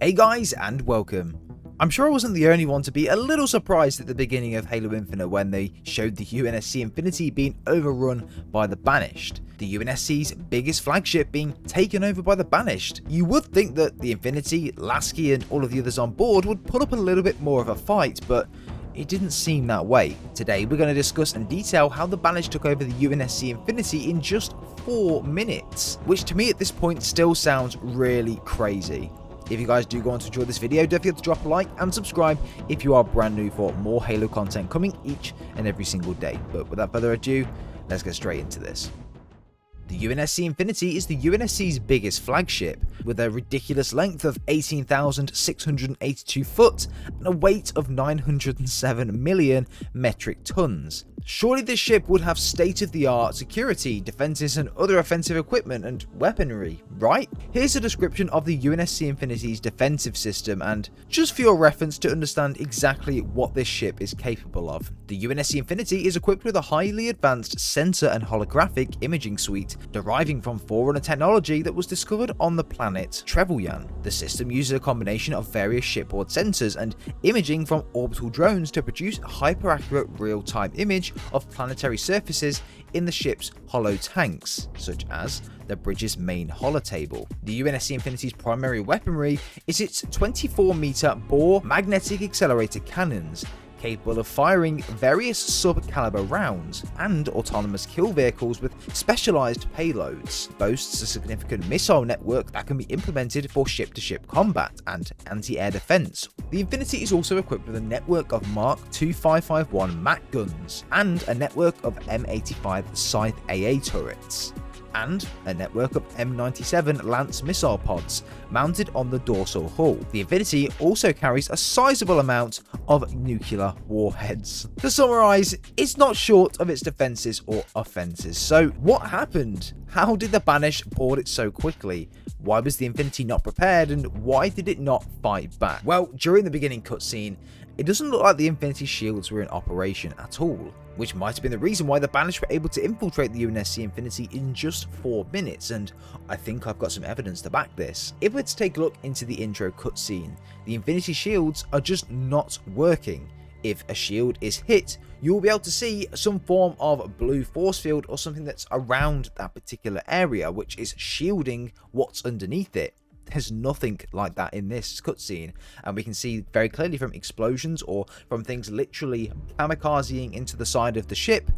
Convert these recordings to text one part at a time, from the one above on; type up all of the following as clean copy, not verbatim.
Hey guys, and welcome. I'm sure I wasn't the only one to be a little surprised at the beginning of Halo Infinite when they showed the UNSC Infinity being overrun by the Banished. The UNSC's biggest flagship being taken over by the Banished. You would think that the Infinity, Lasky and all of the others on board would put up a little bit more of a fight, but it didn't seem that way. Today we're going to discuss in detail how the Banished took over the UNSC Infinity in just 4 minutes, which to me at this point still sounds really crazy. If you guys do go on to enjoy this video, don't forget to drop a like and subscribe if you are brand new for more Halo content coming each and every single day. But without further ado, let's get straight into this. The UNSC Infinity is the UNSC's biggest flagship, with a ridiculous length of 18,682 foot and a weight of 907 million metric tons. Surely this ship would have state-of-the-art security, defenses and other offensive equipment and weaponry, right? Here's a description of the UNSC Infinity's defensive system, and just for your reference to understand exactly what this ship is capable of. The UNSC Infinity is equipped with a highly advanced sensor and holographic imaging suite deriving from Forerunner technology that was discovered on the planet Trevelyan. The system uses a combination of various shipboard sensors and imaging from orbital drones to produce a hyper-accurate real-time image of planetary surfaces in the ship's hollow tanks, such as the bridge's main holotable. The UNSC Infinity's primary weaponry is its 24-meter bore magnetic accelerator cannons, capable of firing various sub-caliber rounds, and autonomous kill vehicles with specialized payloads. Boasts a significant missile network that can be implemented for ship-to-ship combat and anti-air defense. The Infinity is also equipped with a network of Mark 2551 MAC guns and a network of M85 Scythe AA turrets, and a network of M97 Lance missile pods mounted on the dorsal hull. The Infinity also carries a sizable amount of nuclear warheads. To summarize, it's not short of its defenses or offenses. So what happened? How did the Banished board it so quickly? Why was the Infinity not prepared, and why did it not fight back? Well, during the beginning cutscene, it doesn't look like the Infinity Shields were in operation at all, which might have been the reason why the Banished were able to infiltrate the UNSC Infinity in just 4 minutes, and I think I've got some evidence to back this. If we're to take a look into the intro cutscene, the Infinity Shields are just not working. If a shield is hit, you will be able to see some form of blue force field or something that's around that particular area, which is shielding what's underneath it. There's nothing like that in this cutscene, and we can see very clearly from explosions or from things literally kamikazing into the side of the ship,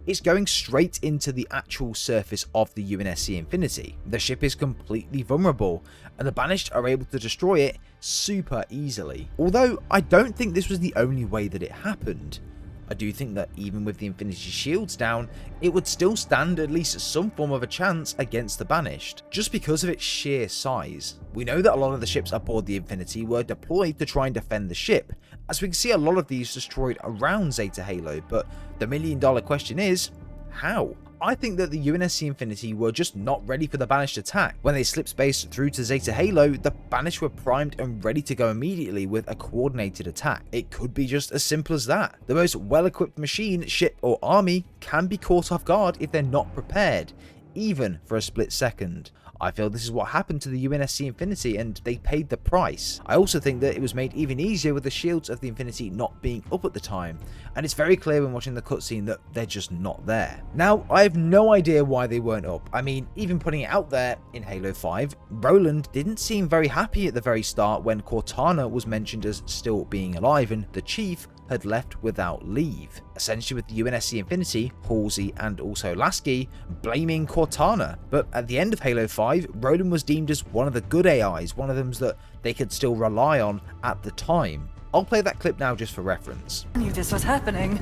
it's going straight into the actual surface of the UNSC Infinity. The ship is completely vulnerable, and the Banished are able to destroy it super easily. Although I don't think this was the only way that it happened. I do think that even with the Infinity Shields down, it would still stand at least some form of a chance against the Banished, just because of its sheer size. We know that a lot of the ships aboard the Infinity were deployed to try and defend the ship, as we can see a lot of these destroyed around Zeta Halo, but the million-dollar question is, how? I think that the UNSC Infinity were just not ready for the Banished attack. When they slipped space through to Zeta Halo, the Banished were primed and ready to go immediately with a coordinated attack. It could be just as simple as that. The most well-equipped machine, ship or army can be caught off guard if they're not prepared, even for a split second. I feel this is what happened to the UNSC Infinity, and they paid the price. I also think that it was made even easier with the shields of the Infinity not being up at the time, and it's very clear when watching the cutscene that they're just not there. Now, I have no idea why they weren't up. I mean, even putting it out there, in Halo 5, Roland didn't seem very happy at the very start when Cortana was mentioned as still being alive, and the Chief had left without leave. Essentially with the UNSC Infinity, Halsey and also Lasky blaming Cortana. But at the end of Halo 5, Roland was deemed as one of the good AIs, one of them that they could still rely on at the time. I'll play that clip now just for reference. I knew this was happening.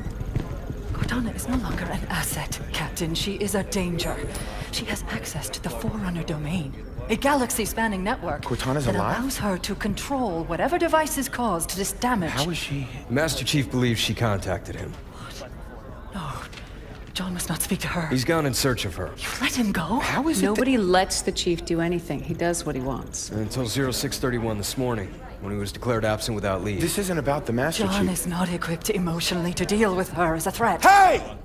Cortana is no longer an asset, Captain. She is a danger. She has access to the Forerunner domain, a galaxy-spanning network Cortana's that alive? allows her to control whatever devices caused this damage. How is she? Master Chief believes she contacted him. No, John must not speak to her. He's gone in search of her. You let him go? How is it Nobody lets the chief do anything. He does what he wants. Until 0631 this morning, when he was declared absent without leave. This isn't about the Master John Chief. is not equipped emotionally to deal with her as a threat. Hey!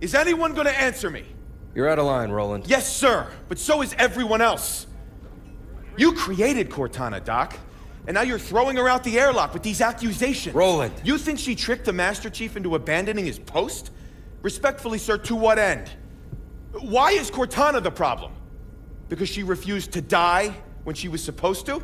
Is anyone gonna answer me? You're out of line, Roland. Yes, sir, but so is everyone else. You created Cortana, Doc. And now you're throwing her out the airlock with these accusations. Roland. You think she tricked the Master Chief into abandoning his post? Respectfully, sir, to what end? Why is Cortana the problem? Because she refused to die when she was supposed to?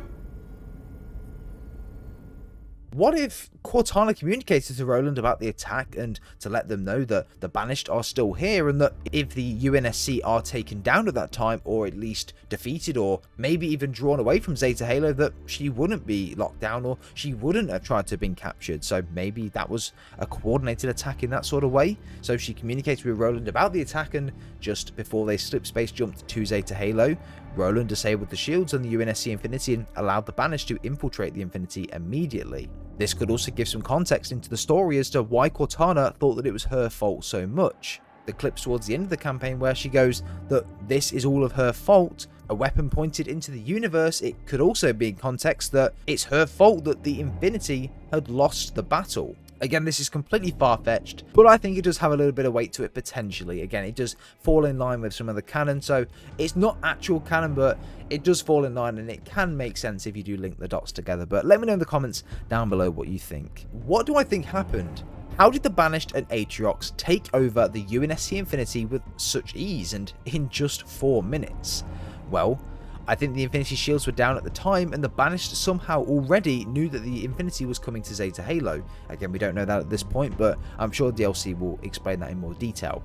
What if Cortana communicated to Roland about the attack and to let them know that the Banished are still here, and that if the UNSC are taken down at that time, or at least defeated, or maybe even drawn away from Zeta Halo, that she wouldn't be locked down, or she wouldn't have tried to have been captured? So maybe that was a coordinated attack in that sort of way. So she communicated with Roland about the attack, and just before they slip space jumped to Zeta Halo, Roland disabled the shields on the UNSC Infinity and allowed the Banished to infiltrate the Infinity immediately. This could also give some context into the story as to why Cortana thought that it was her fault so much. The clips towards the end of the campaign where she goes that this is all of her fault, a weapon pointed into the universe, it could also be in context that it's her fault that the Infinity had lost the battle. Again, this is completely far-fetched, but I think it does have a little bit of weight to it potentially. Again, it does fall in line with some of the canon, so it's not actual canon, but it does fall in line, and it can make sense if you do link the dots together. But let me know in the comments down below what you think. What do I think happened? How did the Banished and Atriox take over the UNSC Infinity with such ease and in just 4 minutes? Well, I think the Infinity Shields were down at the time, and the Banished somehow already knew that the Infinity was coming to Zeta Halo. Again, we don't know that at this point, but I'm sure DLC will explain that in more detail.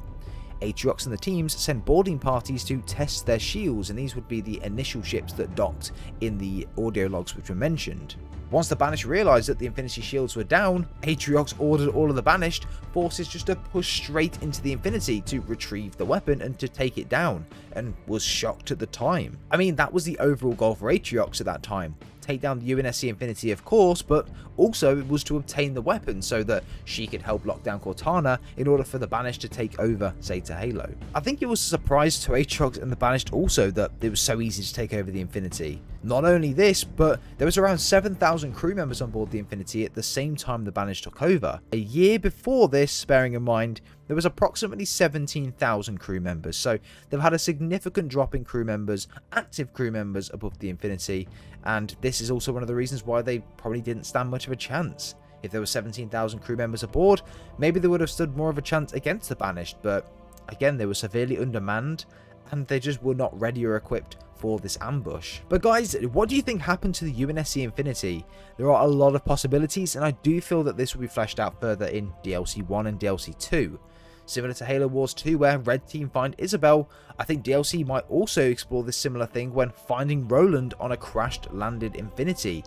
Atriox and the teams sent boarding parties to test their shields, and these would be the initial ships that docked in the audio logs which were mentioned. Once the Banished realised that the Infinity Shields were down, Atriox ordered all of the Banished forces just to push straight into the Infinity to retrieve the weapon and to take it down, and was shocked at the time. I mean, that was the overall goal for Atriox at that time. Take down the UNSC Infinity, of course, but also it was to obtain the weapon so that she could help lock down Cortana in order for the Banished to take over Zeta Halo. I think it was a surprise to Atriox and the Banished also that it was so easy to take over the Infinity. Not only this, but there was around 7,000 crew members on board the Infinity at the same time the Banished took over. A year before this, bearing in mind, there was approximately 17,000 crew members, so they've had a significant drop in crew members, active crew members above the Infinity, and this is also one of the reasons why they probably didn't stand much of a chance. If there were 17,000 crew members aboard, maybe they would have stood more of a chance against the Banished, but again, they were severely undermanned, and they just were not ready or equipped for this ambush. But guys, what do you think happened to the UNSC Infinity? There are a lot of possibilities, and I do feel that this will be fleshed out further in DLC 1 and DLC 2. Similar to Halo Wars 2 where Red Team find Isabel, I think DLC might also explore this similar thing when finding Roland on a crashed landed Infinity.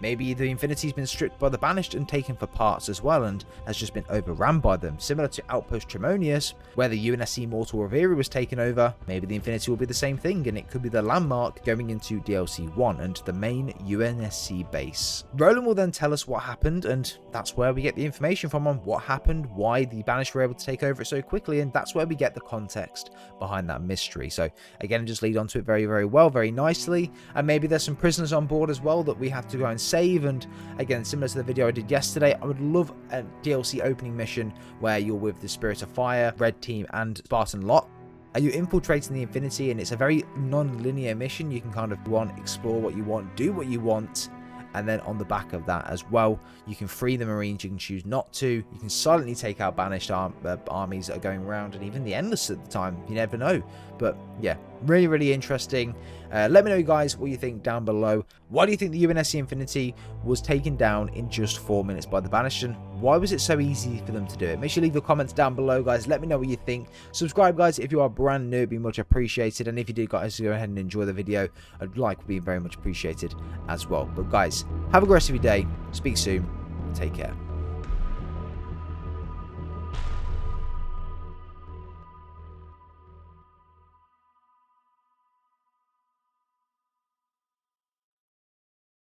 Maybe the Infinity's been stripped by the Banished and taken for parts as well and has just been overran by them. Similar to Outpost Tremonius where the UNSC Mortal Reverie was taken over, maybe the Infinity will be the same thing, and it could be the landmark going into DLC 1 and the main UNSC base. Roland will then tell us what happened, and that's where we get the information from on what happened, why the Banished were able to take over it so quickly, and that's where we get the context behind that mystery. So again, just lead on to it very, very well, very nicely, and maybe there's some prisoners on board as well that we have to go and save. And again, similar to the video I did yesterday, I would love a DLC opening mission where you're with the Spirit of Fire, Red Team, and Spartan Lot. Are you infiltrating the Infinity? And it's a very non-linear mission. You can kind of go on, explore what you want, do what you want, and then on the back of that as well, you can free the Marines, you can choose not to, you can silently take out Banished armies that are going around, and even the Endless at the time, you never know. But yeah, really, really interesting. Let me know, guys, what you think down below. Why do you think the UNSC Infinity was taken down in just 4 minutes by the Banished, and why was it so easy for them to do it? Make sure you leave your comments down below, guys. Let me know what you think. Subscribe, guys, if you are brand new, it'd be much appreciated. And if you did, guys, go ahead and enjoy the video. I'd like to be very much appreciated as well. But guys, have a great rest of your day. Speak soon. Take care.